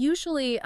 usually,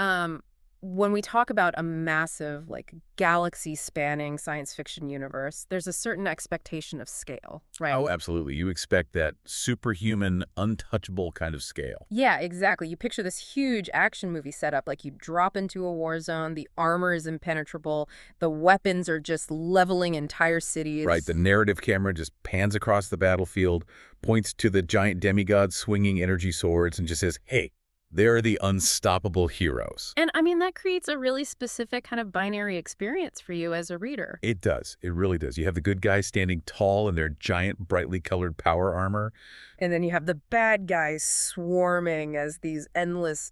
when we talk about a massive, like, galaxy-spanning science fiction universe, there's a certain expectation of scale, right? Oh, absolutely. You expect that superhuman, untouchable kind of scale. Yeah, exactly. You picture this huge action movie setup, like you drop into a war zone, the armor is impenetrable, the weapons are just leveling entire Right, cities. the narrative camera just pans across the battlefield, points to the giant demigods swinging energy swords, and just says, hey, they're the unstoppable heroes. And I mean, that creates a really specific kind of binary experience for you as a reader. It does. It really does. You have the good guys standing tall in their giant, brightly colored power armor. And then you have the bad guys swarming as these endless,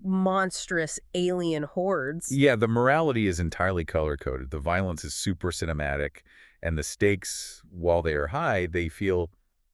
monstrous alien hordes. Yeah, the morality is entirely color-coded. The violence is super cinematic, and the stakes, while they are high, they feel,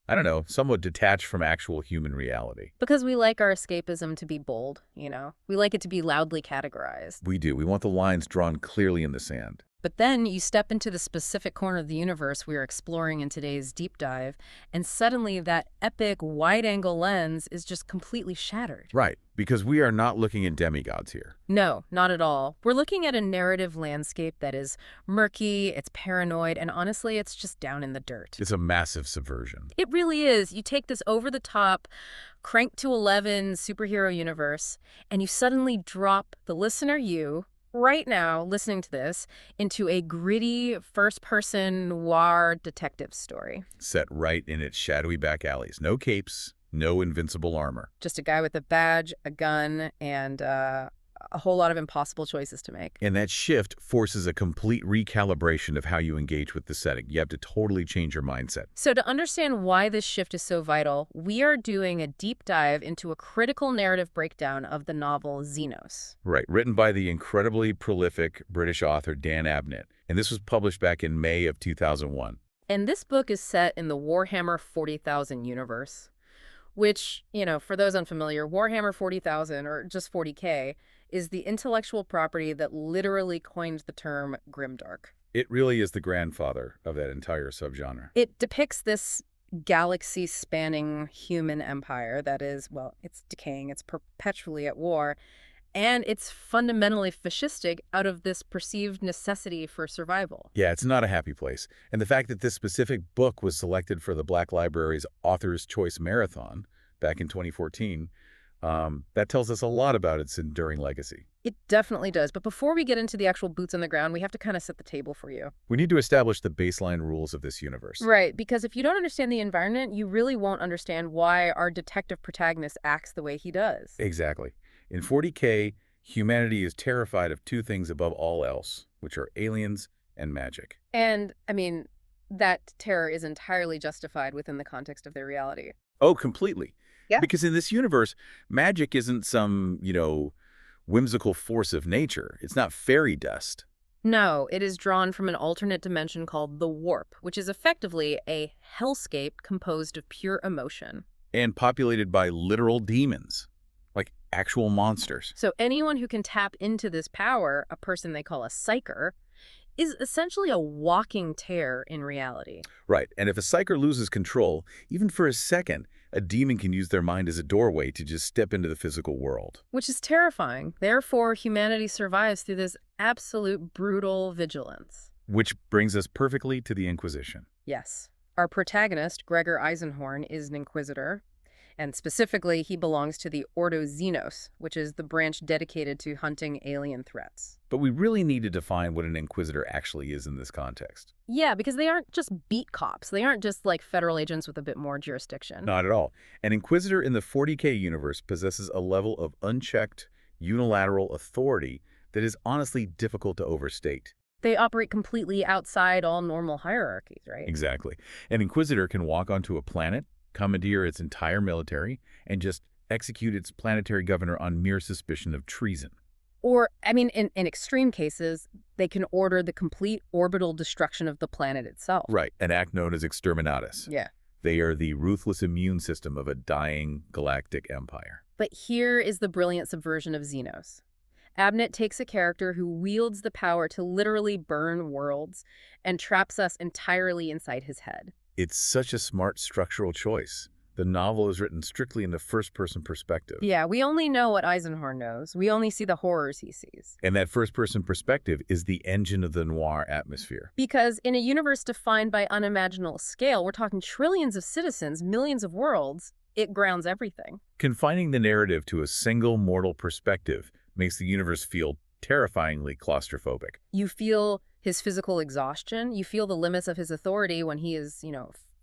I don't know, somewhat detached from actual human reality. Because we like our escapism to be bold. We like it to be loudly categorized. We do. We want the lines drawn clearly in the sand. But then you step into the specific corner of the universe we are exploring in today's deep dive, and suddenly that epic wide-angle lens is just completely shattered. Right, because we are not looking at demigods here. No, not at all. We're looking at a narrative landscape that is murky, it's paranoid, and honestly, it's just down in the dirt. It's a massive subversion. It really is. You take this over-the-top, crank to 11 superhero universe, and you suddenly drop the listener, you, right now, listening to this, into a gritty, first-person noir detective story. Set right in its shadowy back alleys. No capes, no invincible armor. Just a guy with a badge, a gun, and a whole lot of impossible choices to make. And that shift forces a complete recalibration of how you engage with the setting. You have to totally change your mindset. So to understand why this shift is so vital, we are doing a deep dive into a critical narrative breakdown of the novel Xenos. Right, written by the incredibly prolific British author Dan Abnett. And this was published back in May of 2001. And this book is set in the Warhammer 40,000 universe, which, for those unfamiliar, Warhammer 40,000, or just 40K, is the intellectual property that literally coined the term grimdark. It really is the grandfather of that entire subgenre. It depicts this galaxy-spanning human empire that is, well, it's decaying, it's perpetually at war, and it's fundamentally fascistic out of this perceived necessity for survival. Yeah, it's not a happy place. And the fact that this specific book was selected for the Black Library's Author's Choice Marathon back in 2014, that tells us a lot about its enduring legacy. It definitely does. But before we get into the actual boots on the ground, we have to kind of set the table for you. We need to establish the baseline rules of this universe. Right, because if you don't understand the environment, you really won't understand why our detective protagonist acts the way he does. Exactly. In 40K, humanity is terrified of two things above all else, which are aliens and magic. And, I mean, that terror is entirely justified within the context of their reality. Oh, completely. Yeah. Because in this universe, magic isn't some, whimsical force of nature. It's not fairy dust. No, it is drawn from an alternate dimension called the Warp, which is effectively a hellscape composed of pure emotion. And populated by literal demons, like actual monsters. So anyone who can tap into this power, a person they call a psyker, is essentially a walking tear in reality. Right, and if a psyker loses control, even for a second, a demon can use their mind as a doorway to just step into the physical world. Which is terrifying. Therefore, humanity survives through this absolute brutal vigilance. Which brings us perfectly to the Inquisition. Yes. Our protagonist, Gregor Eisenhorn, is an Inquisitor, and specifically, he belongs to the Ordo Xenos, which is the branch dedicated to hunting alien threats. But we really need to define what an Inquisitor actually is in this context. Yeah, because they aren't just beat cops. They aren't just like federal agents with a bit more jurisdiction. Not at all. An Inquisitor in the 40K universe possesses a level of unchecked, unilateral authority that is honestly difficult to overstate. They operate completely outside all normal hierarchies, right? Exactly. An Inquisitor can walk onto a planet, commandeer its entire military, and just execute its planetary governor on mere suspicion of treason. Or, I mean, in extreme cases, they can order the complete orbital destruction of the planet itself. Right, an act known as exterminatus. Yeah. They are the ruthless immune system of a dying galactic empire. But here is the brilliant subversion of Xenos. Abnett takes a character who wields the power to literally burn worlds and traps us entirely inside his head. It's such a smart structural choice. The novel is written strictly in the first-person perspective. Yeah, we only know what Eisenhorn knows. We only see the horrors he sees. And that first-person perspective is the engine of the noir atmosphere. Because in a universe defined by unimaginable scale, we're talking trillions of citizens, millions of worlds, it grounds everything. Confining the narrative to a single mortal perspective makes the universe feel terrifyingly claustrophobic. You feel his physical exhaustion. You feel the limits of his authority when he is,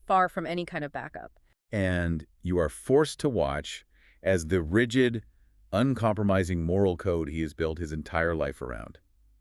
far from any kind of backup. And you are forced to watch as the rigid, uncompromising moral code he has built his entire life around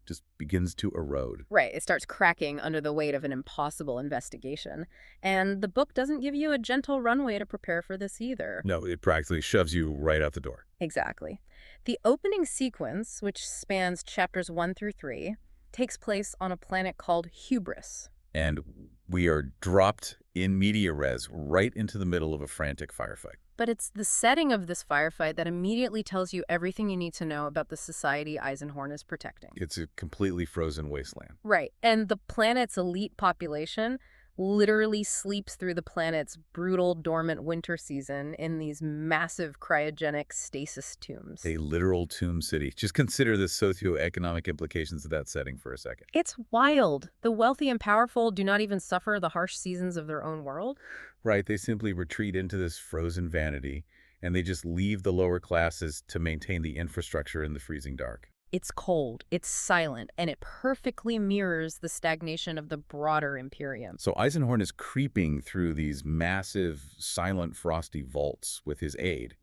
just begins to erode. Right, it starts cracking under the weight of an impossible investigation. And the book doesn't give you a gentle runway to prepare for this either. No, it practically shoves you right out the door. Exactly. The opening sequence, which spans chapters 1 through 3, takes place on a planet called Hubris. And we are dropped in media res right into the middle of a frantic firefight. But it's the setting of this firefight that immediately tells you everything you need to know about the society Eisenhorn is protecting. It's a completely frozen wasteland. Right, and the planet's elite population literally sleeps through the planet's brutal, dormant winter season in these massive cryogenic stasis tombs. A literal tomb city. Just consider the socioeconomic implications of that setting for a second. It's wild. The wealthy and powerful do not even suffer the harsh seasons of their own world. Right, they simply retreat into this frozen vanity, and they just leave the lower classes to maintain the infrastructure in the freezing dark. It's cold, it's silent, and it perfectly mirrors the stagnation of the broader Imperium. So Eisenhorn is creeping through these massive, silent, frosty vaults with his aide,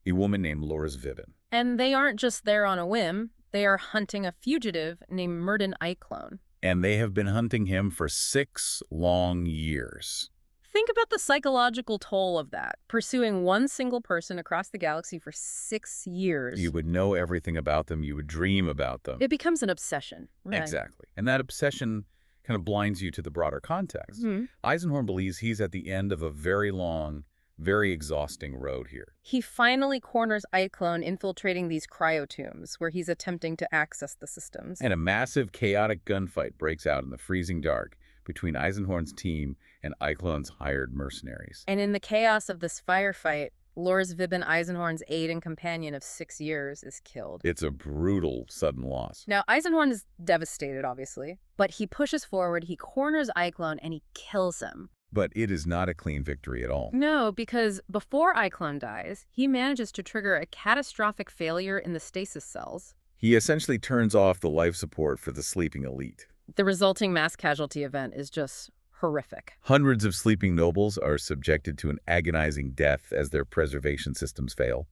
a woman named Loris Vibben. And they aren't just there on a whim. They are hunting a fugitive named Murden Eiklone. And they have been hunting him for 6 long years. Think about the psychological toll of that, pursuing one single person across the galaxy for 6 years. You would know everything about them. You would dream about them. It becomes an obsession. Right. Exactly. And that obsession kind of blinds you to the broader context. Eisenhorn believes he's at the end of a very long, very exhausting road here. He finally corners Eiklone infiltrating these cryotombs, where he's attempting to access the systems. And a massive, chaotic gunfight breaks out in the freezing dark between Eisenhorn's team and Eiklone's hired mercenaries. And in the chaos of this firefight, Loris Vibben, Eisenhorn's aide and companion of 6 years, is killed. It's a brutal, sudden loss. Now, Eisenhorn is devastated, obviously, but he pushes forward, he corners Eiklone, and he kills him. But it is not a clean victory at all. No, because before Eiklone dies, he manages to trigger a catastrophic failure in the stasis cells. He essentially turns off the life support for the sleeping elite. The resulting mass casualty event is just horrific. Hundreds of sleeping nobles are subjected to an agonizing death as their preservation systems fail.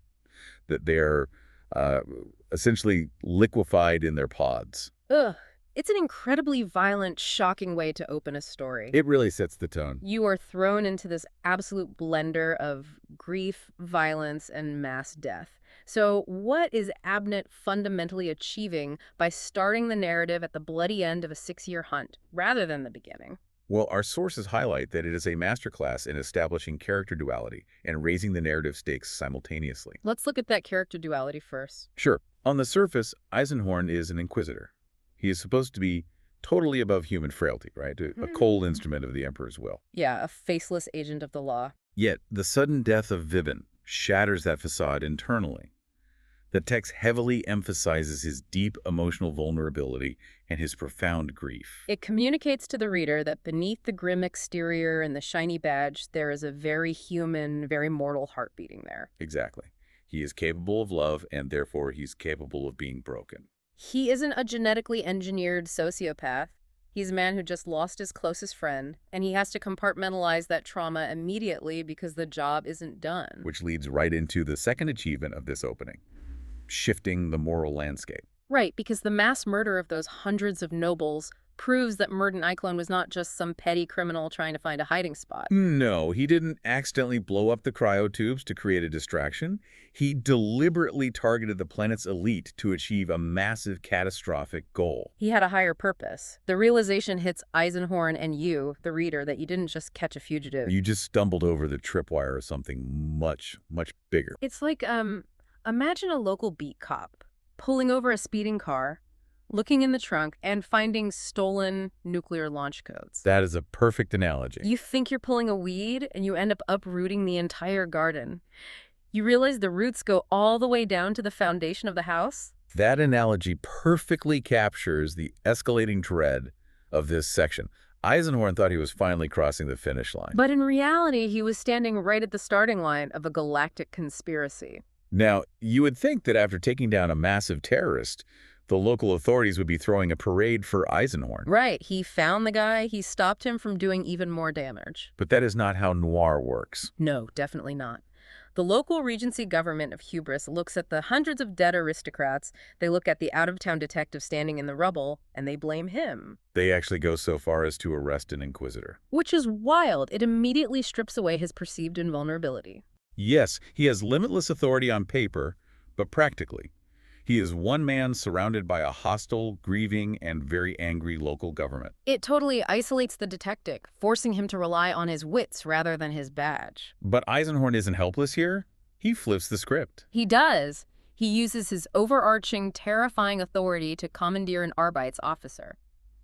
That they're essentially liquefied in their pods. Ugh. It's an incredibly violent, shocking way to open a story. It really sets the tone. You are thrown into this absolute blender of grief, violence, and mass death. So what is Abnett fundamentally achieving by starting the narrative at the bloody end of a 6-year hunt, rather than the beginning? Well, our sources highlight that it is a masterclass in establishing character duality and raising the narrative stakes simultaneously. Let's look at that character duality first. Sure. On the surface, Eisenhorn is an Inquisitor. He is supposed to be totally above human frailty, right? A cold instrument of the Emperor's will. Yeah, a faceless agent of the law. Yet, the sudden death of Vibben shatters that facade internally. The text heavily emphasizes his deep emotional vulnerability and his profound grief. It communicates to the reader that beneath the grim exterior and the shiny badge, there is a very human, very mortal heart beating there. Exactly. He is capable of love, and therefore he's capable of being broken. He isn't a genetically engineered sociopath. He's a man who just lost his closest friend, and he has to compartmentalize that trauma immediately because the job isn't done. Which leads right into the second achievement of this opening, shifting the moral landscape. Right, because the mass murder of those hundreds of nobles proves that Murden Eiklone was not just some petty criminal trying to find a hiding spot. No, he didn't accidentally blow up the cryotubes to create a distraction. He deliberately targeted the planet's elite to achieve a massive catastrophic goal. He had a higher purpose. The realization hits Eisenhorn and you, the reader, that you didn't just catch a fugitive. You just stumbled over the tripwire or something much, much bigger. It's like, imagine a local beat cop pulling over a speeding car, looking in the trunk and finding stolen nuclear launch codes. That is a perfect analogy. You think you're pulling a weed, and you end up uprooting the entire garden. You realize the roots go all the way down to the foundation of the house? That analogy perfectly captures the escalating dread of this section. Eisenhorn thought he was finally crossing the finish line. But in reality, he was standing right at the starting line of a galactic conspiracy. Now, you would think that after taking down a massive terrorist, the local authorities would be throwing a parade for Eisenhorn. Right. He found the guy. He stopped him from doing even more damage. But that is not how Noir works. No, definitely not. The local Regency government of hubris looks at the hundreds of dead aristocrats, they look at the out-of-town detective standing in the rubble, and they blame him. They actually go so far as to arrest an Inquisitor. Which is wild. It immediately strips away his perceived invulnerability. Yes, he has limitless authority on paper, but practically. He is one man surrounded by a hostile, grieving, and very angry local government. It totally isolates the detective, forcing him to rely on his wits rather than his badge. But Eisenhorn isn't helpless here. He flips the script. He does. He uses his overarching, terrifying authority to commandeer an Arbeits officer.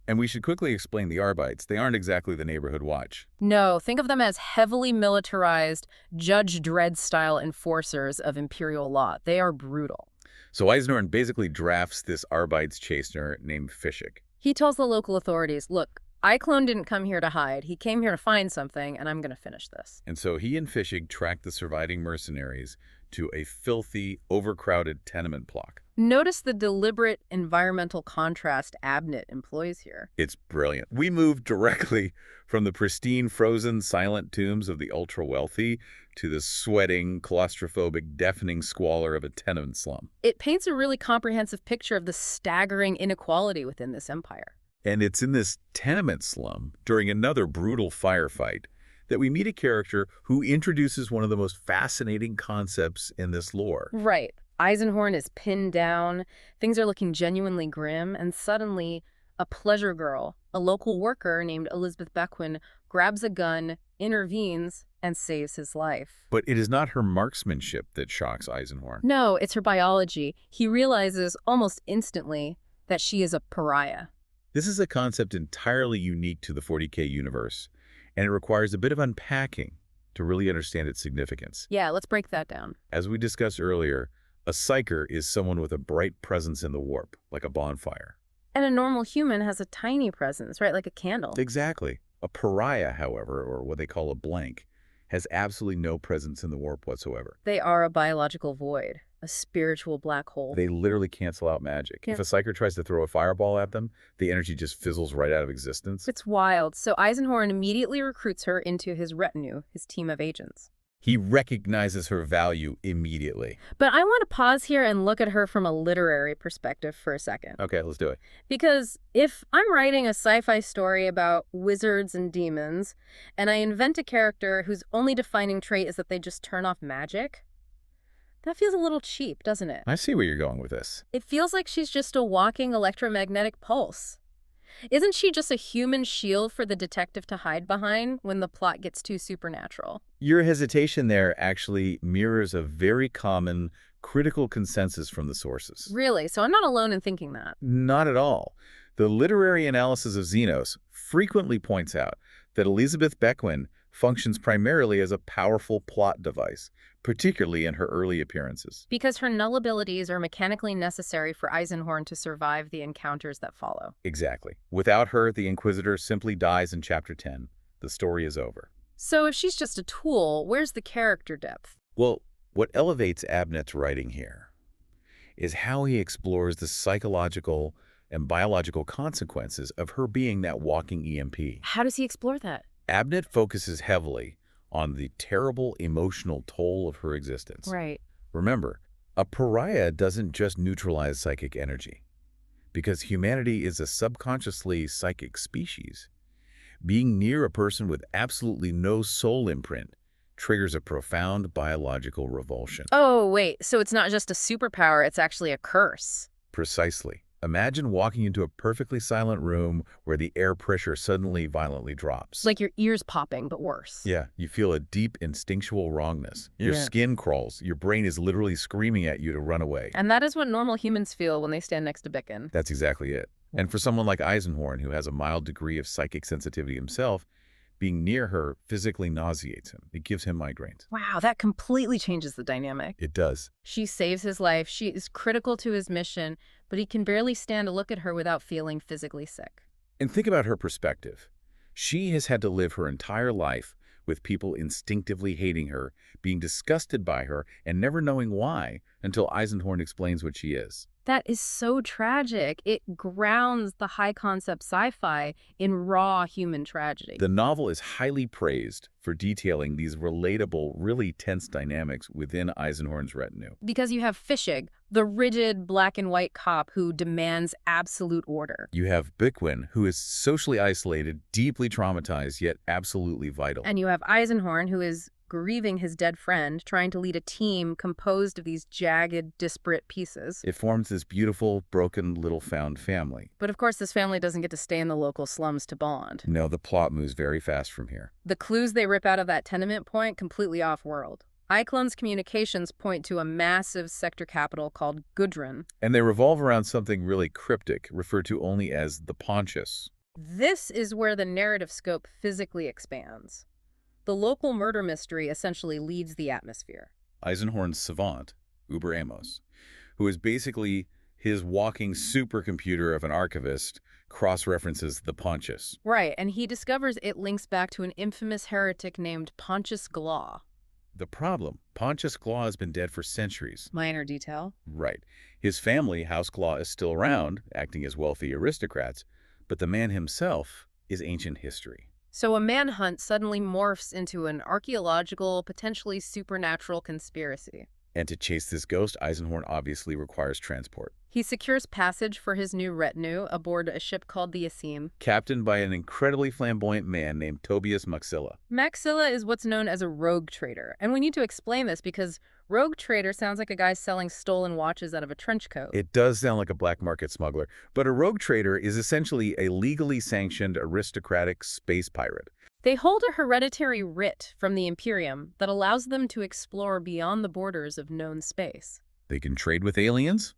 And we should quickly explain the Arbeits. They aren't exactly the neighborhood watch. No, think of them as heavily militarized, Judge Dredd-style enforcers of imperial law. They are brutal. So Eisenhorn basically drafts this Arbeits chastener named Fischig. He tells the local authorities, look, iClone didn't come here to hide. He came here to find something, and I'm going to finish this. And so he and Fischig track the surviving mercenaries to a filthy, overcrowded tenement block. Notice the deliberate environmental contrast Abnett employs here. It's brilliant. We move directly from the pristine, frozen, silent tombs of the ultra-wealthy to the sweating, claustrophobic, deafening squalor of a tenement slum. It paints a really comprehensive picture of the staggering inequality within this empire. And it's in this tenement slum, during another brutal firefight, that we meet a character who introduces one of the most fascinating concepts in this lore. Right. Eisenhorn is pinned down, things are looking genuinely grim, and suddenly a pleasure girl, a local worker named Elizabeth Bequin, grabs a gun, intervenes, and saves his life. But it is not her marksmanship that shocks Eisenhorn. No, it's her biology. He realizes almost instantly that she is a pariah. This is a concept entirely unique to the 40K universe, and it requires a bit of unpacking to really understand its significance. Yeah, let's break that down. As we discussed earlier, a psyker is someone with a bright presence in the warp, like a bonfire. And a normal human has a tiny presence, right? Like a candle. Exactly. A pariah, however, or what they call a blank, has absolutely no presence in the warp whatsoever. They are a biological void, a spiritual black hole. They literally cancel out magic. Yeah. If a psyker tries to throw a fireball at them, the energy just fizzles right out of existence. It's wild. So Eisenhorn immediately recruits her into his retinue, his team of agents. He recognizes her value immediately. But I want to pause here and look at her from a literary perspective for a second. Okay, let's do it. Because if I'm writing a sci-fi story about wizards and demons, and I invent a character whose only defining trait is that they just turn off magic, that feels a little cheap, doesn't it? I see where you're going with this. It feels like she's just a walking electromagnetic pulse. Isn't she just a human shield for the detective to hide behind when the plot gets too supernatural? Your hesitation there actually mirrors a very common critical consensus from the sources. Really? So I'm not alone in thinking that. Not at all. The literary analysis of Xenos frequently points out that Elizabeth Bequin functions primarily as a powerful plot device, particularly in her early appearances. Because her null abilities are mechanically necessary for Eisenhorn to survive the encounters that follow. Exactly. Without her, the Inquisitor simply dies in Chapter 10. The story is over. So if she's just a tool, where's the character depth? Well, what elevates Abnett's writing here is how he explores the psychological and biological consequences of her being that walking EMP. How does he explore that? Abnett focuses heavily on the terrible emotional toll of her existence. Right. Remember, a pariah doesn't just neutralize psychic energy. Because humanity is a subconsciously psychic species, being near a person with absolutely no soul imprint triggers a profound biological revulsion. Oh, wait. So it's not just a superpower, it's actually a curse. Precisely. Imagine walking into a perfectly silent room where the air pressure suddenly violently It's drops. like your ears popping, but worse. Yeah, you feel a deep instinctual wrongness. Your Yeah. skin crawls. Your brain is literally screaming at you to run away. And that is what normal humans feel when they stand next to Bicken. That's exactly it. And for someone like Eisenhorn, who has a mild degree of psychic sensitivity himself, being near her physically nauseates him. It gives him migraines. Wow, that completely changes the dynamic. It does. She saves his life. She is critical to his mission, but he can barely stand to look at her without feeling physically sick. And think about her perspective. She has had to live her entire life with people instinctively hating her, being disgusted by her, and never knowing why until Eisenhorn explains what she is. That is so tragic. It grounds the high-concept sci-fi in raw human tragedy. The novel is highly praised for detailing these relatable, really tense dynamics within Eisenhorn's retinue. Because you have Fischig, the rigid black-and-white cop who demands absolute order. You have Bickwin, who is socially isolated, deeply traumatized, yet absolutely vital. And you have Eisenhorn, who is grieving his dead friend, trying to lead a team composed of these jagged, disparate pieces. It forms this beautiful, broken, little found family. But of course, this family doesn't get to stay in the local slums to bond. No, the plot moves very fast from here. The clues they rip out of that tenement point completely off-world. Eichlon's communications point to a massive sector capital called Gudrun. And they revolve around something really cryptic, referred to only as the Pontius. This is where the narrative scope physically expands. The local murder mystery essentially leads the atmosphere. Eisenhorn's savant, Uber Amos, who is basically his walking supercomputer of an archivist, cross-references the Pontius. Right, and he discovers it links back to an infamous heretic named Pontius Glah. The problem, Pontius Glah has been dead for centuries. Minor detail. Right. His family, House Glah, is still around, acting as wealthy aristocrats, but the man himself is ancient history. So a manhunt suddenly morphs into an archaeological, potentially supernatural conspiracy. And to chase this ghost, Eisenhorn obviously requires transport. He secures passage for his new retinue aboard a ship called the Asim. Captained by an incredibly flamboyant man named Tobias Maxilla. Maxilla is what's known as a rogue trader. And we need to explain this because rogue trader sounds like a guy selling stolen watches out of a trench coat. It does sound like a black market smuggler, but a rogue trader is essentially a legally sanctioned aristocratic space pirate. They hold a hereditary writ from the Imperium that allows them to explore beyond the borders of known space. They can trade with aliens,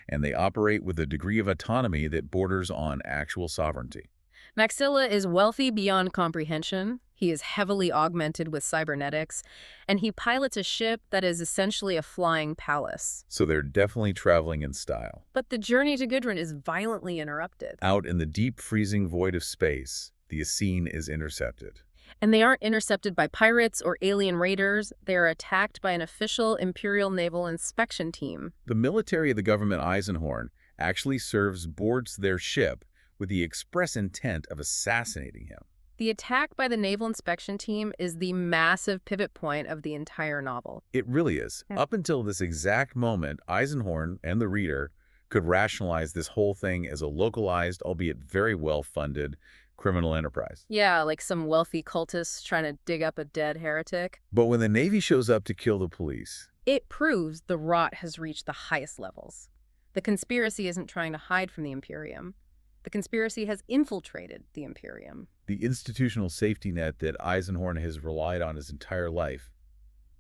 and they operate with a degree of autonomy that borders on actual sovereignty. Maxilla is wealthy beyond comprehension. He is heavily augmented with cybernetics, and he pilots a ship that is essentially a flying palace. So they're definitely traveling in style. But the journey to Gudrun is violently interrupted. Out in the deep freezing void of space, the Essene is intercepted. And they aren't intercepted by pirates or alien raiders. They are attacked by an official Imperial Naval Inspection team. The military of the government Eisenhorn actually boards their ship with the express intent of assassinating him. The attack by the Naval Inspection Team is the massive pivot point of the entire novel. It really is. Yeah. Up until this exact moment, Eisenhorn and the reader could rationalize this whole thing as a localized, albeit very well-funded, criminal enterprise. Yeah, like some wealthy cultists trying to dig up a dead heretic. But when the Navy shows up to kill the police, It proves the rot has reached the highest levels. The conspiracy isn't trying to hide from the Imperium. The conspiracy has infiltrated the Imperium. the institutional safety net that Eisenhorn has relied on his entire life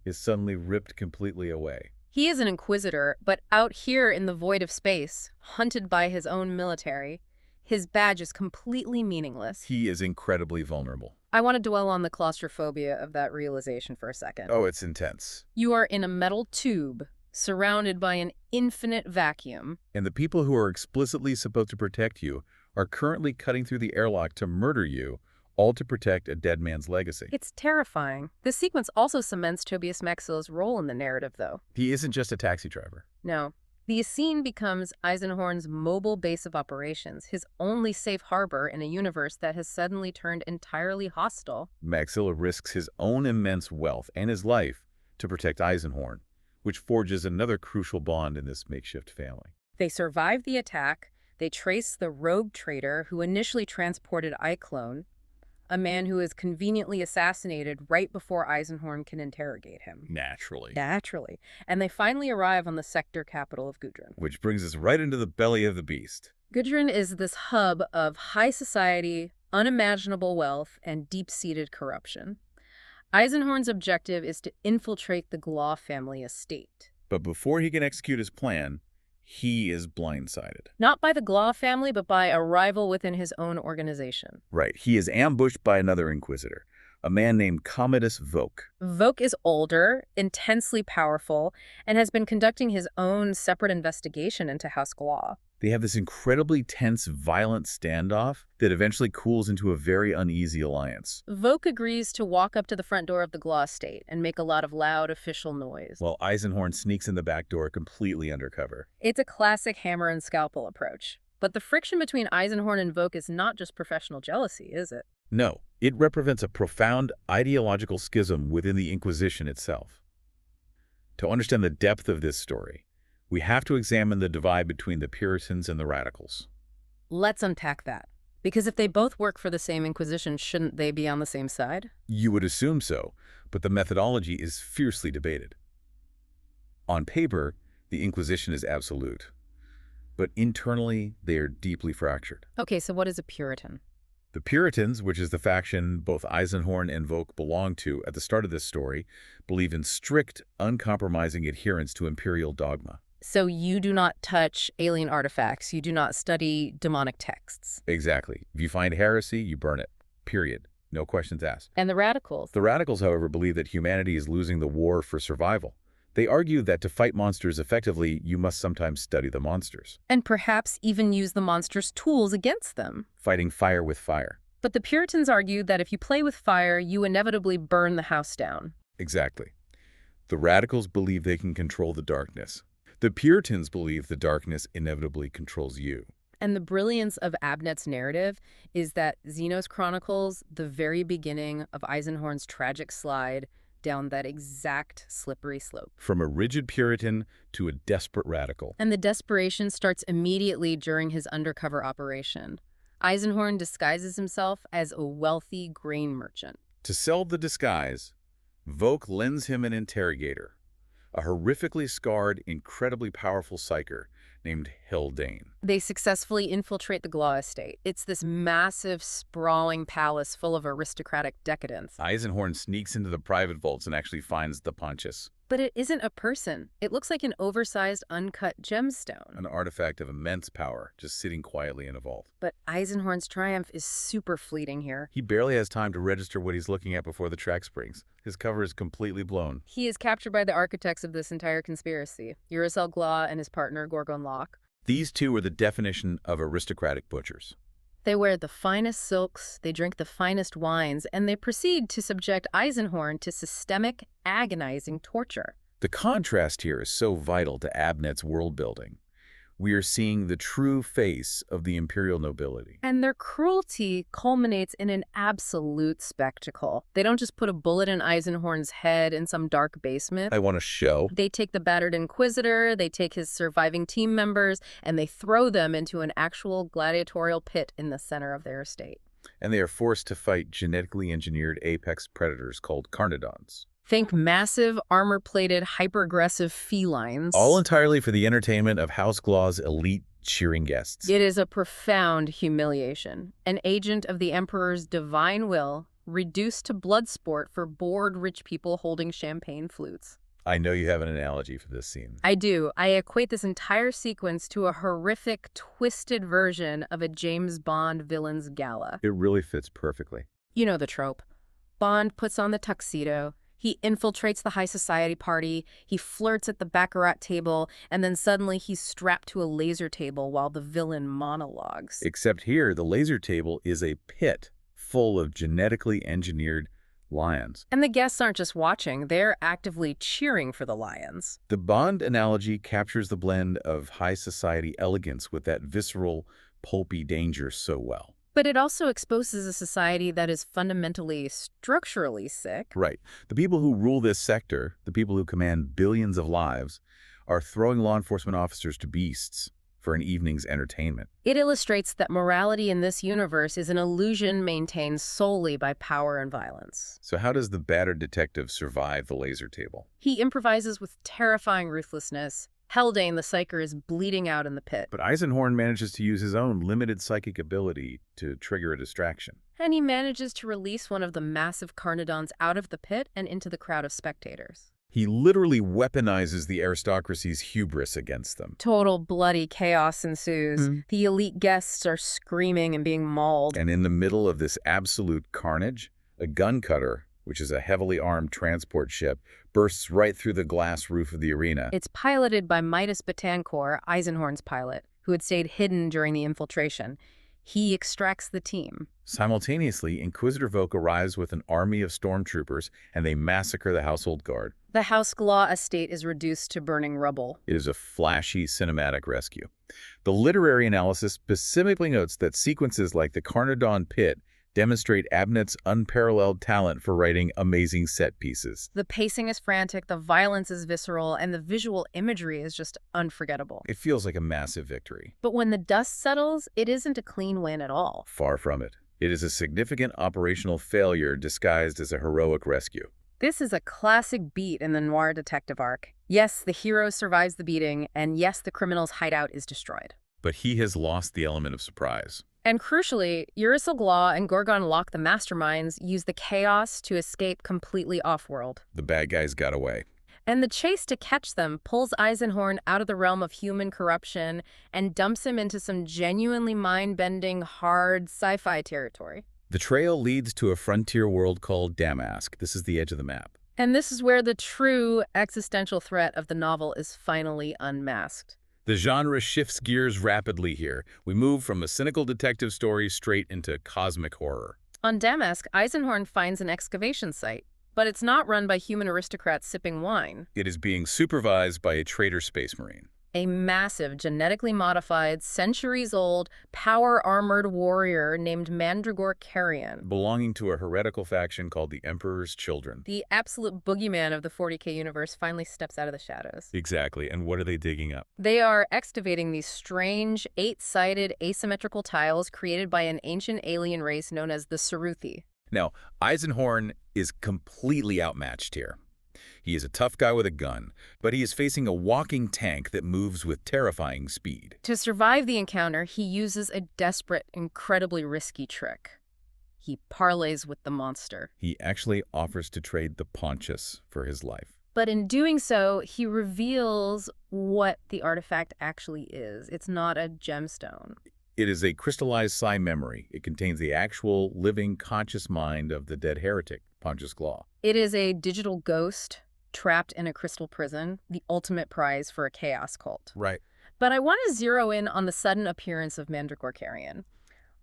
is suddenly ripped completely away. He is an Inquisitor, but out here in the void of space, hunted by his own military, his badge is completely meaningless. He is incredibly vulnerable. I want to dwell on the claustrophobia of that realization for a second. Oh, it's intense. You are in a metal tube, surrounded by an infinite vacuum. And the people who are explicitly supposed to protect you are currently cutting through the airlock to murder you, all to protect a dead man's legacy. It's terrifying. This sequence also cements Tobias Maxilla's role in the narrative, though. He isn't just a taxi driver. No. The Essene becomes Eisenhorn's mobile base of operations, his only safe harbor in a universe that has suddenly turned entirely hostile. Maxilla risks his own immense wealth and his life to protect Eisenhorn, which forges another crucial bond in this makeshift family. They survive the attack. They trace the rogue trader who initially transported Eichlon. a man who is conveniently assassinated right before Eisenhorn can interrogate him. Naturally. Naturally. And they finally arrive on the sector capital of Gudrun. Which brings us right into the belly of the beast. Gudrun is this hub of high society, unimaginable wealth, and deep-seated corruption. Eisenhorn's objective is to infiltrate the Glaw family estate. But before he can execute his plan, he is blindsided. Not by the Glaw family, but by a rival within his own organization. Right. He is ambushed by another Inquisitor, a man named Commodus Voke. Voke is older, intensely powerful, and has been conducting his own separate investigation into House Glaw. They have this incredibly tense, violent standoff that eventually cools into a very uneasy alliance. Voke agrees to walk up to the front door of the Glaw estate and make a lot of loud official noise. While Eisenhorn sneaks in the back door completely undercover. It's a classic hammer and scalpel approach. But the friction between Eisenhorn and Voke is not just professional jealousy, is it? No, it represents a profound ideological schism within the Inquisition itself. To understand the depth of this story, we have to examine the divide between the Puritans and the Radicals. Let's unpack that. Because if they both work for the same Inquisition, shouldn't they be on the same side? You would assume so, but the methodology is fiercely debated. On paper, the Inquisition is absolute, but internally, they are deeply fractured. Okay, so what is a Puritan? The Puritans, which is the faction both Eisenhorn and Voke belong to at the start of this story, believe in strict, uncompromising adherence to imperial dogma. So you do not touch alien artifacts. You do not study demonic texts. Exactly. If you find heresy, you burn it. Period. No questions asked. And the Radicals? The Radicals, however, believe that humanity is losing the war for survival. They argue that to fight monsters effectively, you must sometimes study the monsters. And perhaps even use the monsters' tools against them. Fighting fire with fire. But the Puritans argue that if you play with fire, you inevitably burn the house down. Exactly. The Radicals believe they can control the darkness. The Puritans believe the darkness inevitably controls you. And the brilliance of Abnett's narrative is that Xenos chronicles the very beginning of Eisenhorn's tragic slide down that exact slippery slope. From a rigid Puritan to a desperate radical. And the desperation starts immediately during his undercover operation. Eisenhorn disguises himself as a wealthy grain merchant. To sell the disguise, Voke lends him an interrogator, a horrifically scarred, incredibly powerful psyker named Haldane. They successfully infiltrate the Glaw estate. It's this massive, sprawling palace full of aristocratic decadence. Eisenhorn sneaks into the private vaults and actually finds the Pontius. But it isn't a person. It looks like an oversized, uncut gemstone. An artifact of immense power, just sitting quietly in a vault. But Eisenhorn's triumph is super fleeting here. He barely has time to register what he's looking at before the track springs. His cover is completely blown. He is captured by the architects of this entire conspiracy, Uracel Glaw and his partner, Gorgon Locke. These two are the definition of aristocratic butchers. They wear the finest silks, they drink the finest wines, and they proceed to subject Eisenhorn to systemic, agonizing torture. The contrast here is so vital to Abnett's world-building. We are seeing the true face of the imperial nobility. And their cruelty culminates in an absolute spectacle. They don't just put a bullet in Eisenhorn's head in some dark basement. I want to show. They take the battered Inquisitor, they take his surviving team members, and they throw them into an actual gladiatorial pit in the center of their estate. And they are forced to fight genetically engineered apex predators called carnodons. Think massive, armor-plated, hyper-aggressive felines. All entirely for the entertainment of House Glaw's elite cheering guests. It is a profound humiliation. An agent of the Emperor's divine will, reduced to blood sport for bored rich people holding champagne flutes. I know you have an analogy for this scene. I do. I equate this entire sequence to a horrific, twisted version of a James Bond villain's gala. It really fits perfectly. You know the trope. Bond puts on the tuxedo. He infiltrates the high society party, he flirts at the baccarat table, and then suddenly he's strapped to a laser table while the villain monologues. Except here, the laser table is a pit full of genetically engineered lions. And the guests aren't just watching, they're actively cheering for the lions. The Bond analogy captures the blend of high society elegance with that visceral, pulpy danger so well. But it also exposes a society that is fundamentally, structurally sick. Right. The people who rule this sector, the people who command billions of lives, are throwing law enforcement officers to beasts for an evening's entertainment. It illustrates that morality in this universe is an illusion maintained solely by power and violence. So how does the battered detective survive the laser table? He improvises with terrifying ruthlessness. Haldane, the psyker, is bleeding out in the pit. But Eisenhorn manages to use his own limited psychic ability to trigger a distraction. And he manages to release one of the massive Carnodons out of the pit and into the crowd of spectators. He literally weaponizes the aristocracy's hubris against them. Total bloody chaos ensues. The elite guests are screaming and being mauled. And in the middle of this absolute carnage, a gun cutter, which is a heavily armed transport ship, bursts right through the glass roof of the arena. It's piloted by Midas Betancourt, Eisenhorn's pilot, who had stayed hidden during the infiltration. He extracts the team. Simultaneously, Inquisitor Voke arrives with an army of stormtroopers, and they massacre the household guard. The House Glaw estate is reduced to burning rubble. It is a flashy cinematic rescue. The literary analysis specifically notes that sequences like the Carnodon pit demonstrate Abnett's unparalleled talent for writing amazing set pieces. The pacing is frantic, the violence is visceral, and the visual imagery is just unforgettable. It feels like a massive victory. But when the dust settles, it isn't a clean win at all. Far from it. It is a significant operational failure disguised as a heroic rescue. This is a classic beat in the noir detective arc. Yes, the hero survives the beating, and yes, the criminal's hideout is destroyed. But he has lost the element of surprise. And crucially, Urisil Glaw and Gorgon Locke, the masterminds, use the chaos to escape completely off-world. The bad guys got away. And the chase to catch them pulls Eisenhorn out of the realm of human corruption and dumps him into some genuinely mind-bending, hard sci-fi territory. The trail leads to a frontier world called Damask. This is the edge of the map. And this is where the true existential threat of the novel is finally unmasked. The genre shifts gears rapidly here. We move from a cynical detective story straight into cosmic horror. On Damask, Eisenhorn finds an excavation site, but it's not run by human aristocrats sipping wine. It is being supervised by a traitor space marine. A massive, genetically modified, centuries-old, power-armored warrior named Mandragore Carrion. Belonging to a heretical faction called the Emperor's Children. The absolute boogeyman of the 40K universe finally steps out of the shadows. Exactly, and what are they digging up? They are excavating these strange, eight-sided, asymmetrical tiles created by an ancient alien race known as the Ceruthi. Now, Eisenhorn is completely outmatched here. He is a tough guy with a gun, but he is facing a walking tank that moves with terrifying speed. To survive the encounter, he uses a desperate, incredibly risky trick. He parleys with the monster. He actually offers to trade the Pontius for his life. But in doing so, he reveals what the artifact actually is. It's not a gemstone. It is a crystallized psi memory. It contains the actual, living, conscious mind of the dead heretic, Pontius Glaw. It is a digital ghost trapped in a crystal prison, the ultimate prize for a chaos cult. Right. But I want to zero in on the sudden appearance of Mandragore Carrion.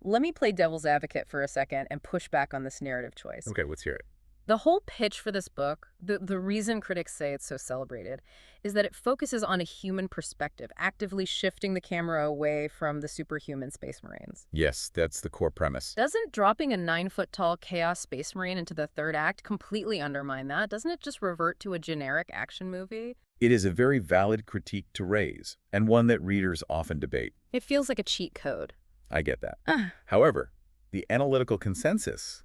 Let me play devil's advocate for a second and push back on this narrative choice. Okay, let's hear it. The whole pitch for this book, the reason critics say it's so celebrated, is that it focuses on a human perspective, actively shifting the camera away from the superhuman space marines. Yes, that's the core premise. Doesn't dropping a 9-foot-tall chaos space marine into the third act completely undermine that? Doesn't it just revert to a generic action movie? It is a very valid critique to raise, and one that readers often debate. It feels like a cheat code. I get that. However, the analytical consensus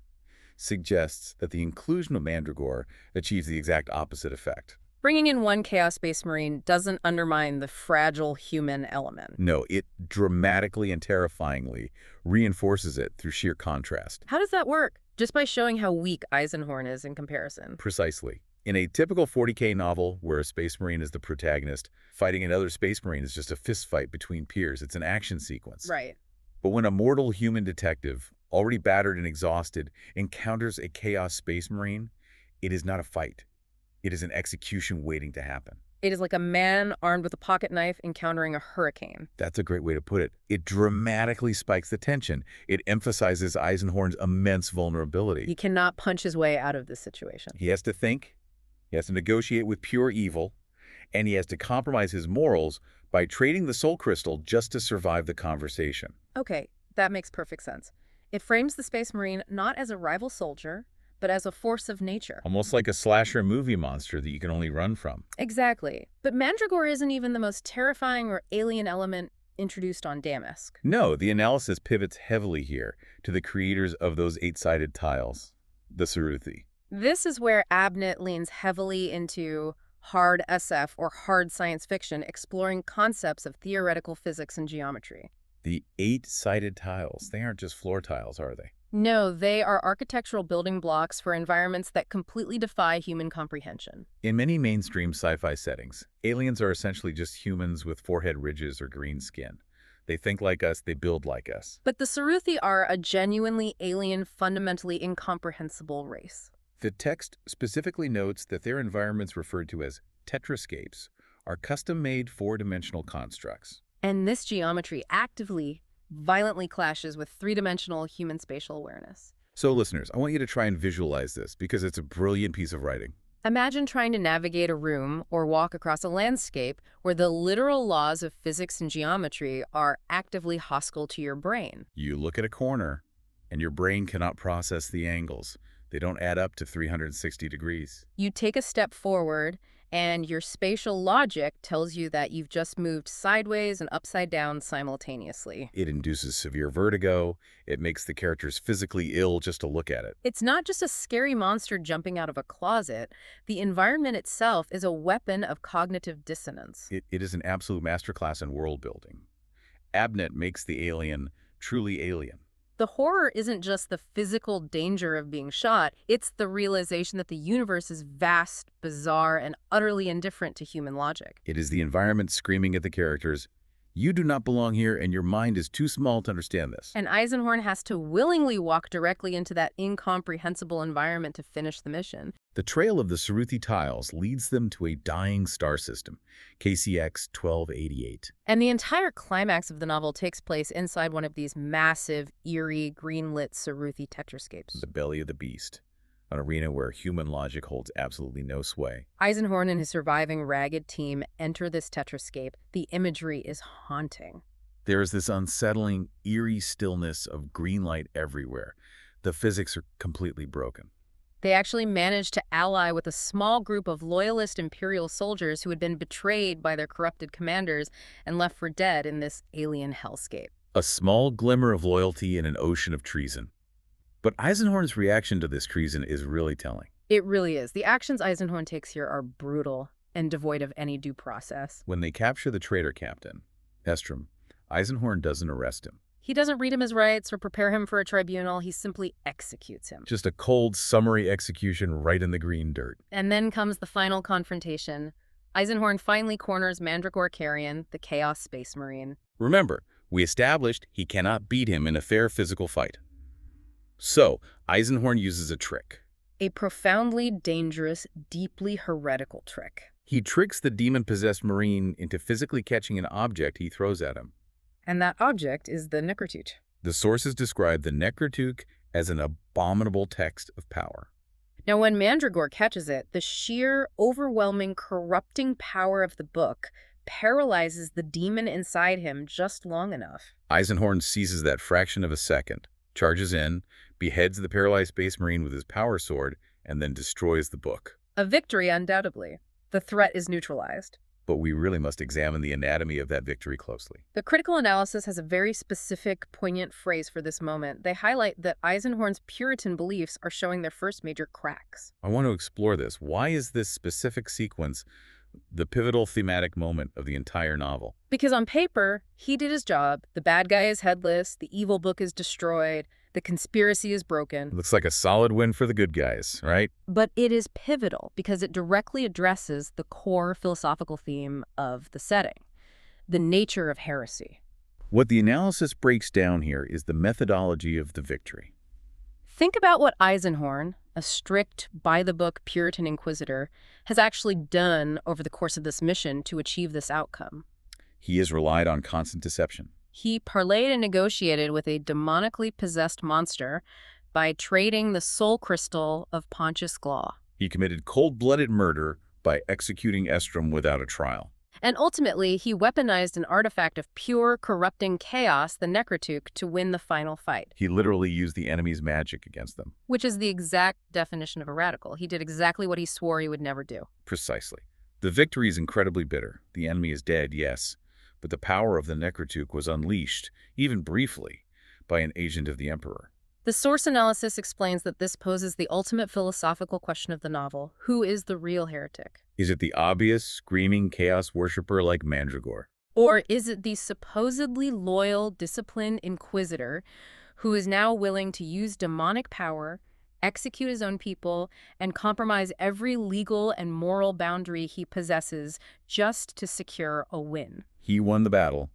suggests that the inclusion of Mandragore achieves the exact opposite effect. Bringing in one Chaos Space Marine doesn't undermine the fragile human element. No, it dramatically and terrifyingly reinforces it through sheer contrast. How does that work? Just by showing how weak Eisenhorn is in comparison. Precisely. In a typical 40K novel where a Space Marine is the protagonist, fighting another Space Marine is just a fistfight between peers. It's an action sequence. Right. But when a mortal human detective, already battered and exhausted, encounters a Chaos Space Marine, it is not a fight. It is an execution waiting to happen. It is like a man armed with a pocket knife encountering a hurricane. That's a great way to put it. It dramatically spikes the tension. It emphasizes Eisenhorn's immense vulnerability. He cannot punch his way out of this situation. He has to think, he has to negotiate with pure evil, and he has to compromise his morals by trading the soul crystal just to survive the conversation. Okay, that makes perfect sense. It frames the Space Marine not as a rival soldier, but as a force of nature. Almost like a slasher movie monster that you can only run from. Exactly. But Mandragore isn't even the most terrifying or alien element introduced on Damask. No, the analysis pivots heavily here to the creators of those eight-sided tiles, the Ceruthi. This is where Abnett leans heavily into hard SF or hard science fiction, exploring concepts of theoretical physics and geometry. The eight-sided tiles, they aren't just floor tiles, are they? No, they are architectural building blocks for environments that completely defy human comprehension. In many mainstream sci-fi settings, aliens are essentially just humans with forehead ridges or green skin. They think like us, they build like us. But the Ceruthi are a genuinely alien, fundamentally incomprehensible race. The text specifically notes that their environments referred to as tetrascapes are custom-made four-dimensional constructs. And this geometry actively, violently clashes with three-dimensional human spatial awareness. So listeners, I want you to try and visualize this because it's a brilliant piece of writing. Imagine trying to navigate a room or walk across a landscape where the literal laws of physics and geometry are actively hostile to your brain. You look at a corner, and your brain cannot process the angles. They don't add up to 360 degrees. You take a step forward, and your spatial logic tells you that you've just moved sideways and upside down simultaneously. It induces severe vertigo. It makes the characters physically ill just to look at it. It's not just a scary monster jumping out of a closet. The environment itself is a weapon of cognitive dissonance. It is an absolute masterclass in world building. Abnett makes the alien truly alien. The horror isn't just the physical danger of being shot, it's the realization that the universe is vast, bizarre, and utterly indifferent to human logic. It is the environment screaming at the characters, "You do not belong here, and your mind is too small to understand this." And Eisenhorn has to willingly walk directly into that incomprehensible environment to finish the mission. The trail of the Ceruthi tiles leads them to a dying star system, KCX 1288. And the entire climax of the novel takes place inside one of these massive, eerie, green-lit Ceruthi tetrascapes. The belly of the beast, an arena where human logic holds absolutely no sway. Eisenhorn and his surviving ragged team enter this tetrascape. The imagery is haunting. There is this unsettling, eerie stillness of green light everywhere. The physics are completely broken. They actually managed to ally with a small group of loyalist Imperial soldiers who had been betrayed by their corrupted commanders and left for dead in this alien hellscape. A small glimmer of loyalty in an ocean of treason. But Eisenhorn's reaction to this treason is really telling. It really is. The actions Eisenhorn takes here are brutal and devoid of any due process. When they capture the traitor captain, Estrom, Eisenhorn doesn't arrest him. He doesn't read him his rights or prepare him for a tribunal. He simply executes him. Just a cold, summary execution right in the green dirt. And then comes the final confrontation. Eisenhorn finally corners Mandragore Carrion, the Chaos Space Marine. Remember, we established he cannot beat him in a fair physical fight. So, Eisenhorn uses a trick. A profoundly dangerous, deeply heretical trick. He tricks the demon-possessed Marine into physically catching an object he throws at him. And that object is the Necrotuch. The sources describe the Necrotuch as an abominable text of power. Now, when Mandragore catches it, the sheer, overwhelming, corrupting power of the book paralyzes the demon inside him just long enough. Eisenhorn seizes that fraction of a second, charges in, beheads the paralyzed Space Marine with his power sword, and then destroys the book. A victory, undoubtedly. The threat is neutralized. But we really must examine the anatomy of that victory closely. The critical analysis has a very specific, poignant phrase for this moment. They highlight that Eisenhorn's Puritan beliefs are showing their first major cracks. I want to explore this. Why is this specific sequence the pivotal thematic moment of the entire novel? Because on paper, he did his job. The bad guy is headless, the evil book is destroyed, the conspiracy is broken. Looks like a solid win for the good guys, right? But it is pivotal because it directly addresses the core philosophical theme of the setting, the nature of heresy. What the analysis breaks down here is the methodology of the victory. Think about what Eisenhorn, a strict, by-the-book Puritan Inquisitor, has actually done over the course of this mission to achieve this outcome. He has relied on constant deception. He parlayed and negotiated with a demonically possessed monster by trading the soul crystal of Pontius Glaw. He committed cold-blooded murder by executing Estrom without a trial. And ultimately, he weaponized an artifact of pure, corrupting chaos, the Necrotuch, to win the final fight. He literally used the enemy's magic against them. Which is the exact definition of a radical. He did exactly what he swore he would never do. Precisely. The victory is incredibly bitter. The enemy is dead, yes, but the power of the Necrotuk was unleashed, even briefly, by an agent of the Emperor. The source analysis explains that this poses the ultimate philosophical question of the novel. Who is the real heretic? Is it the obvious, screaming chaos worshipper like Mandragore? Or is it the supposedly loyal, disciplined Inquisitor who is now willing to use demonic power, execute his own people, and compromise every legal and moral boundary he possesses just to secure a win? He won the battle,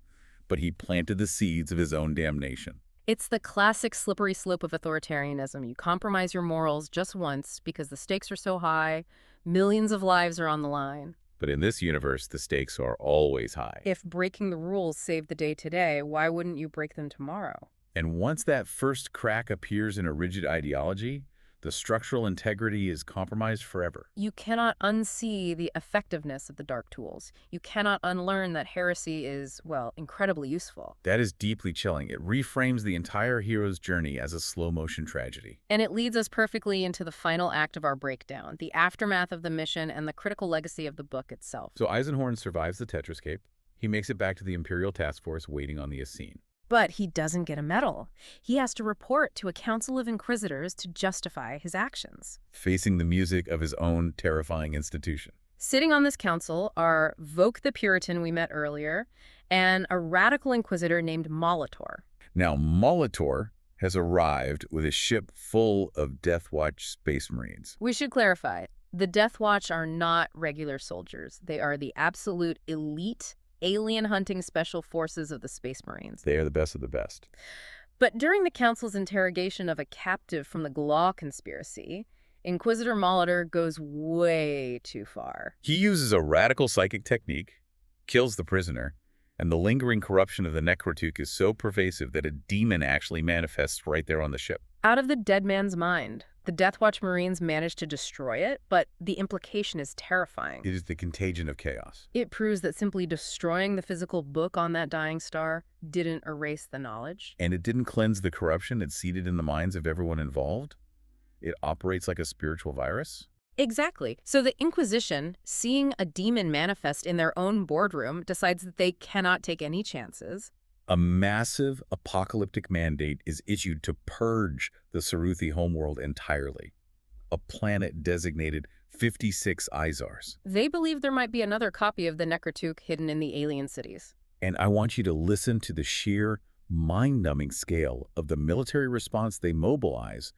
but he planted the seeds of his own damnation. It's the classic slippery slope of authoritarianism. You compromise your morals just once because the stakes are so high, millions of lives are on the line. But in this universe, the stakes are always high. If breaking the rules saved the day today, why wouldn't you break them tomorrow? And once that first crack appears in a rigid ideology, the structural integrity is compromised forever. You cannot unsee the effectiveness of the dark tools. You cannot unlearn that heresy is, well, incredibly useful. That is deeply chilling. It reframes the entire hero's journey as a slow-motion tragedy. And it leads us perfectly into the final act of our breakdown, the aftermath of the mission and the critical legacy of the book itself. So Eisenhorn survives the Tetrascape. He makes it back to the Imperial Task Force waiting on the Essene. But he doesn't get a medal. He has to report to a council of inquisitors to justify his actions. Facing the music of his own terrifying institution. Sitting on this council are Voke the Puritan we met earlier and a radical inquisitor named Molitor. Now, Molitor has arrived with a ship full of Death Watch Space Marines. We should clarify, the Death Watch are not regular soldiers. They are the absolute elite alien hunting special forces of the Space Marines. They are the best of the best. But during the Council's interrogation of a captive from the Glaw conspiracy, Inquisitor Molitor goes way too far. He uses a radical psychic technique, kills the prisoner, and the lingering corruption of the Necrotuk is so pervasive that a demon actually manifests right there on the ship. Out of the dead man's mind, the Death Watch Marines manage to destroy it, but the implication is terrifying. It is the contagion of chaos. It proves that simply destroying the physical book on that dying star didn't erase the knowledge. And it didn't cleanse the corruption it seeded in the minds of everyone involved. It operates like a spiritual virus. Exactly. So the Inquisition, seeing a demon manifest in their own boardroom, decides that they cannot take any chances. A massive apocalyptic mandate is issued to purge the Saruthi homeworld entirely, a planet designated 56 Izars. They believe there might be another copy of the Necrotuk hidden in the alien cities. And I want you to listen to the sheer, mind-numbing scale of the military response they mobilize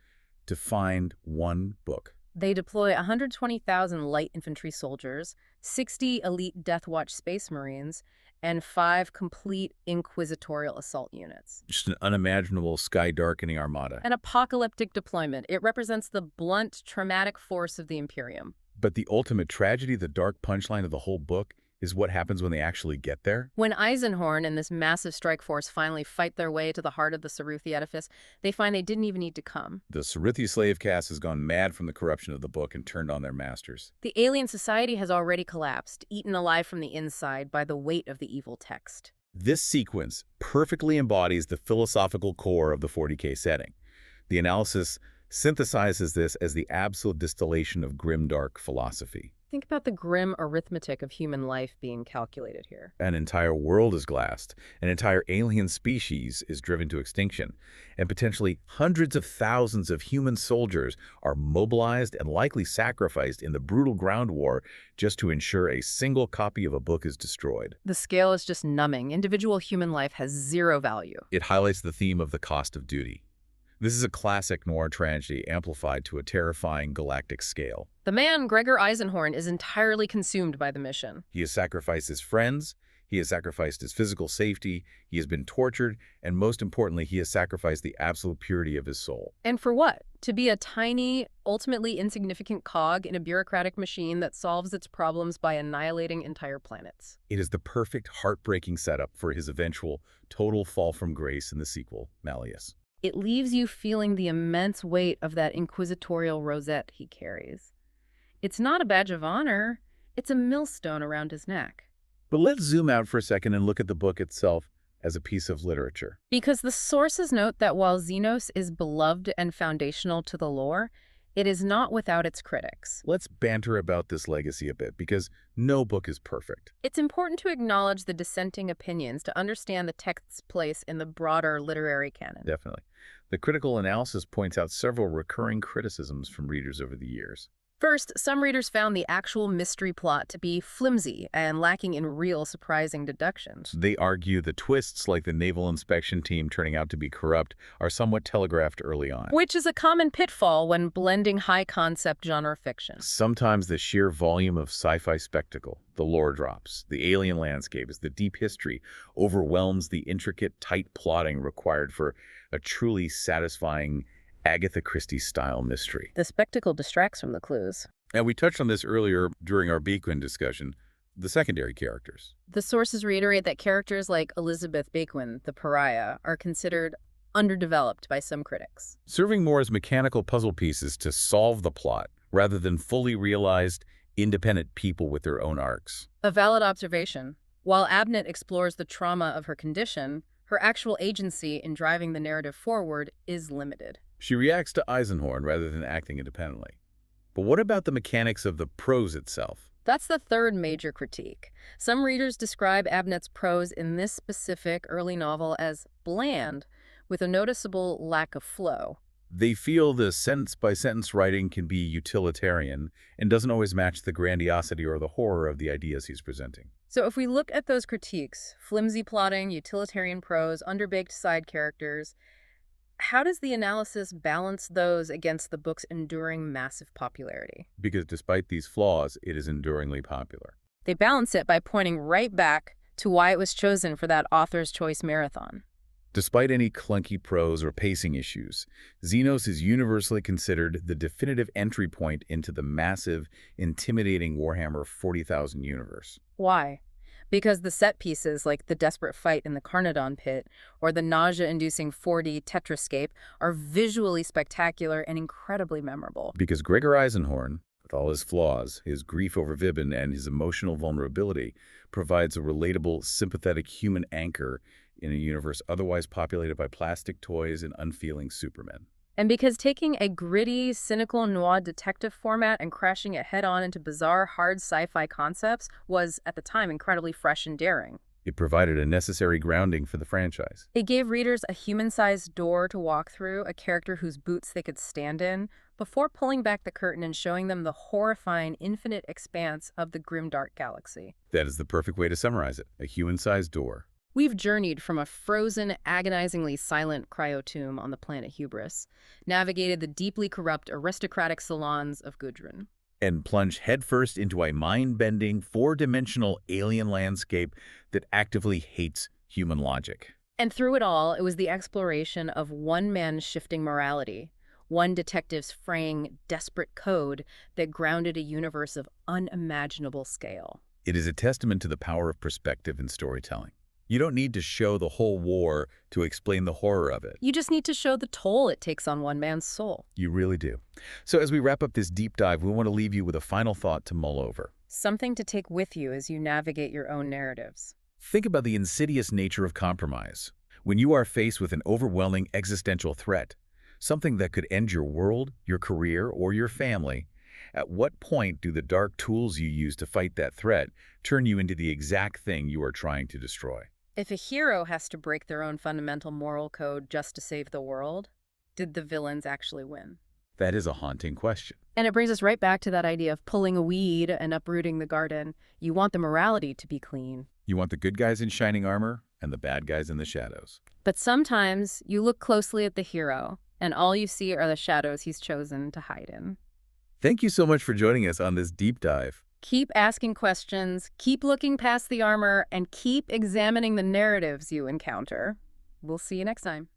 to find one book. They deploy 120,000 light infantry soldiers, 60 elite Death Watch Space Marines, and 5 complete inquisitorial assault units. Just an unimaginable sky-darkening armada. An apocalyptic deployment. It represents the blunt, traumatic force of the Imperium. But the ultimate tragedy, the dark punchline of the whole book, is what happens when they actually get there. When Eisenhorn and this massive strike force finally fight their way to the heart of the Saruthi edifice, they find they didn't even need to come. The Saruthi slave caste has gone mad from the corruption of the book and turned on their masters. The alien society has already collapsed, eaten alive from the inside by the weight of the evil text. This sequence perfectly embodies the philosophical core of the 40K setting. The analysis synthesizes this as the absolute distillation of grimdark philosophy. Think about the grim arithmetic of human life being calculated here. An entire world is glassed, an entire alien species is driven to extinction, and potentially hundreds of thousands of human soldiers are mobilized and likely sacrificed in the brutal ground war just to ensure a single copy of a book is destroyed. The scale is just numbing. Individual human life has zero value. It highlights the theme of the cost of duty. This is a classic noir tragedy amplified to a terrifying galactic scale. The man, Gregor Eisenhorn, is entirely consumed by the mission. He has sacrificed his friends, he has sacrificed his physical safety, he has been tortured, and most importantly, he has sacrificed the absolute purity of his soul. And for what? To be a tiny, ultimately insignificant cog in a bureaucratic machine that solves its problems by annihilating entire planets. It is the perfect, heartbreaking setup for his eventual total fall from grace in the sequel, Malleus. It leaves you feeling the immense weight of that inquisitorial rosette he carries. It's not a badge of honor, it's a millstone around his neck. But let's zoom out for a second and look at the book itself as a piece of literature. Because the sources note that while Xenos is beloved and foundational to the lore, It is not without its critics. Let's banter about this legacy a bit, because no book is perfect. It's important to acknowledge the dissenting opinions to understand the text's place in the broader literary canon. Definitely. The critical analysis points out several recurring criticisms from readers over the years. First, some readers found the actual mystery plot to be flimsy and lacking in real surprising deductions. They argue the twists, like the naval inspection team turning out to be corrupt, are somewhat telegraphed early on. Which is a common pitfall when blending high-concept genre fiction. Sometimes the sheer volume of sci-fi spectacle, the lore drops, the alien landscapes, the deep history, overwhelms the intricate, tight plotting required for a truly satisfying Agatha Christie-style mystery. The spectacle distracts from the clues. And we touched on this earlier during our Bacon discussion, the secondary characters. The sources reiterate that characters like Elizabeth Bacon, the pariah, are considered underdeveloped by some critics. Serving more as mechanical puzzle pieces to solve the plot, rather than fully realized, independent people with their own arcs. A valid observation. While Abnett explores the trauma of her condition, her actual agency in driving the narrative forward is limited. She reacts to Eisenhorn rather than acting independently. But what about the mechanics of the prose itself? That's the third major critique. Some readers describe Abnett's prose in this specific early novel as bland, with a noticeable lack of flow. They feel the sentence-by-sentence writing can be utilitarian and doesn't always match the grandiosity or the horror of the ideas he's presenting. So if we look at those critiques, flimsy plotting, utilitarian prose, underbaked side characters, how does the analysis balance those against the book's enduring massive popularity? Because despite these flaws, it is enduringly popular. They balance it by pointing right back to why it was chosen for that author's choice marathon. Despite any clunky prose or pacing issues, Xenos is universally considered the definitive entry point into the massive, intimidating Warhammer 40,000 universe. Why? Because the set pieces like the desperate fight in the Carnodon pit or the nausea-inducing 4D Tetrascape are visually spectacular and incredibly memorable. Because Gregor Eisenhorn, with all his flaws, his grief over Vibin, and his emotional vulnerability, provides a relatable, sympathetic human anchor in a universe otherwise populated by plastic toys and unfeeling supermen. And because taking a gritty, cynical noir detective format and crashing it head-on into bizarre, hard sci-fi concepts was, at the time, incredibly fresh and daring. It provided a necessary grounding for the franchise. It gave readers a human-sized door to walk through, a character whose boots they could stand in, before pulling back the curtain and showing them the horrifying, infinite expanse of the Grimdark galaxy. That is the perfect way to summarize it, a human-sized door. We've journeyed from a frozen, agonizingly silent cryotomb on the planet Hubris, navigated the deeply corrupt aristocratic salons of Gudrun, and plunged headfirst into a mind-bending, four-dimensional alien landscape that actively hates human logic. And through it all, it was the exploration of one man's shifting morality, one detective's fraying, desperate code that grounded a universe of unimaginable scale. It is a testament to the power of perspective in storytelling. You don't need to show the whole war to explain the horror of it. You just need to show the toll it takes on one man's soul. You really do. So as we wrap up this deep dive, we want to leave you with a final thought to mull over. Something to take with you as you navigate your own narratives. Think about the insidious nature of compromise. When you are faced with an overwhelming existential threat, something that could end your world, your career, or your family, at what point do the dark tools you use to fight that threat turn you into the exact thing you are trying to destroy? If a hero has to break their own fundamental moral code just to save the world, did the villains actually win? That is a haunting question. And it brings us right back to that idea of pulling a weed and uprooting the garden. You want the morality to be clean. You want the good guys in shining armor and the bad guys in the shadows. But sometimes you look closely at the hero, and all you see are the shadows he's chosen to hide in. Thank you so much for joining us on this deep dive. Keep asking questions, keep looking past the armor, and keep examining the narratives you encounter. We'll see you next time.